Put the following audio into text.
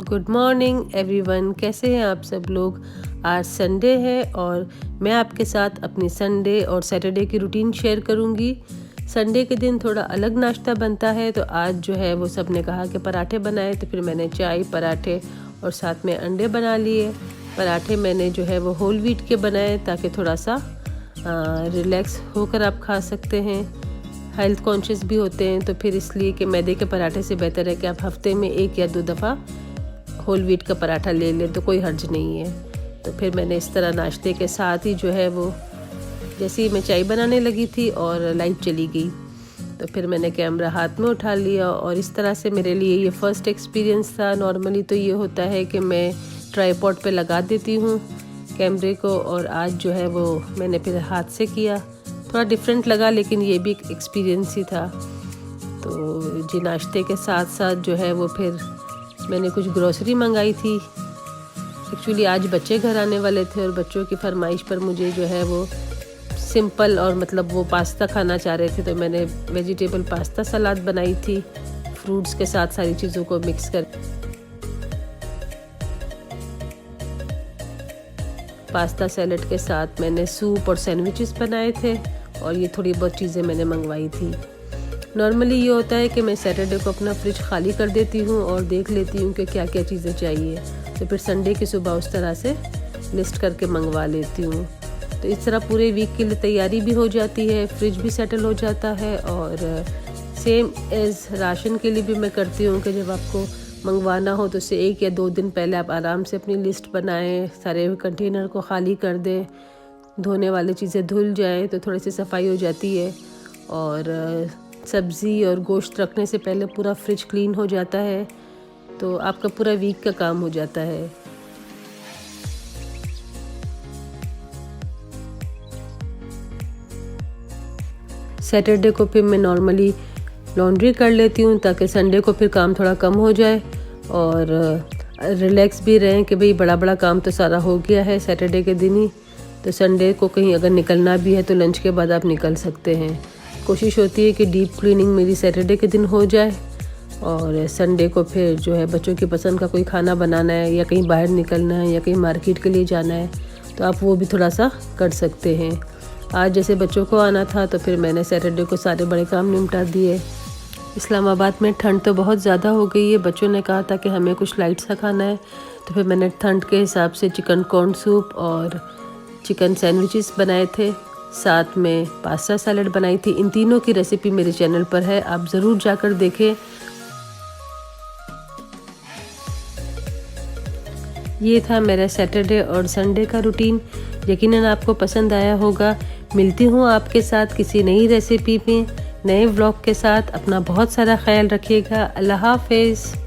Good morning everyone, कैसे हैं आप सब लोग। आज संडे है और मैं आपके साथ अपनी संडे और सैटरडे की रूटीन शेयर करूंगी। संडे के दिन थोड़ा अलग नाश्ता बनता है, तो आज जो है वो सब ने कहा कि पराठे बनाए, तो फिर मैंने चाय, पराठे और साथ में अंडे बना लिए। पराठे मैंने जो है वो होल व्हीट के बनाए ताकि थोड़ा सा रिलैक्स होकर आप खा सकते हैं। हेल्थ कॉन्शियस भी होते हैं, तो फिर इसलिए कि मैदे के पराठे से बेहतर है कि आप हफ्ते में 1 या 2 दफ़ा होल व्हीट का पराठा ले लें, तो कोई हर्ज नहीं है। तो फिर मैंने इस तरह नाश्ते के साथ ही जो है वो जैसे ही मैं चाय बनाने लगी थी और लाइट चली गई, तो फिर मैंने कैमरा हाथ में उठा लिया और इस तरह से मेरे लिए ये फ़र्स्ट एक्सपीरियंस था। नॉर्मली तो ये होता है कि मैं ट्राईपॉड पे लगा देती हूँ कैमरे को, और आज जो है वो मैंने फिर हाथ से किया। थोड़ा डिफरेंट लगा, लेकिन ये भी एक एक्सपीरियंस ही था। तो जी नाश्ते के साथ साथ जो है वो फिर मैंने कुछ ग्रोसरी मंगाई थी। एक्चुअली आज बच्चे घर आने वाले थे और बच्चों की फरमाइश पर मुझे जो है वो सिंपल और मतलब वो पास्ता खाना चाह रहे थे, तो मैंने वेजिटेबल पास्ता सलाद बनाई थी फ्रूट्स के साथ, सारी चीज़ों को मिक्स कर। पास्ता सैलेड के साथ मैंने सूप और सैंडविचेस बनाए थे और ये थोड़ी बहुत चीज़ें मैंने मंगवाई थी। नॉर्मली ये होता है कि मैं सैटरडे को अपना फ्रिज खाली कर देती हूँ और देख लेती हूँ कि क्या क्या चीज़ें चाहिए, तो फिर संडे की सुबह उस तरह से लिस्ट करके मंगवा लेती हूँ। तो इस तरह पूरे वीक के लिए तैयारी भी हो जाती है, फ्रिज भी सेटल हो जाता है। और सेम एज़ राशन के लिए भी मैं करती हूँ कि जब आपको मंगवाना हो तो उससे 1 या 2 दिन पहले आप आराम से अपनी लिस्ट बनाएं, सारे कंटेनर को खाली कर दें, धोने वाली चीज़ें धुल जाएं तो थोड़ी सी सफाई हो जाती है। और सब्ज़ी और गोश्त रखने से पहले पूरा फ्रिज क्लीन हो जाता है, तो आपका पूरा वीक का काम हो जाता है। सैटरडे को फिर मैं नॉर्मली लॉन्ड्री कर लेती हूँ ताकि संडे को फिर काम थोड़ा कम हो जाए और रिलैक्स भी रहें कि भाई बड़ा बड़ा काम तो सारा हो गया है सैटरडे के दिन ही। तो संडे को कहीं अगर निकलना भी है तो लंच के बाद आप निकल सकते हैं। कोशिश होती है कि डीप क्लीनिंग मेरी सैटरडे के दिन हो जाए और संडे को फिर जो है बच्चों की पसंद का कोई खाना बनाना है या कहीं बाहर निकलना है या कहीं मार्केट के लिए जाना है तो आप वो भी थोड़ा सा कर सकते हैं। आज जैसे बच्चों को आना था तो फिर मैंने सैटरडे को सारे बड़े काम निपटा दिए। इस्लामाबाद में ठंड तो बहुत ज़्यादा हो गई है, बच्चों ने कहा था कि हमें कुछ लाइट सा खाना है, तो फिर मैंने ठंड के हिसाब से चिकन कॉर्न सूप और चिकन सैंडविचेस बनाए थे, साथ में पास्ता सैलेड बनाई थी। इन तीनों की रेसिपी मेरे चैनल पर है, आप ज़रूर जाकर देखें। ये था मेरा सैटरडे और संडे का रूटीन। यकीनन आपको पसंद आया होगा। मिलती हूँ आपके साथ किसी नई रेसिपी में, नए व्लॉग के साथ। अपना बहुत सारा ख्याल रखिएगा। अल्लाह हाफ़िज़।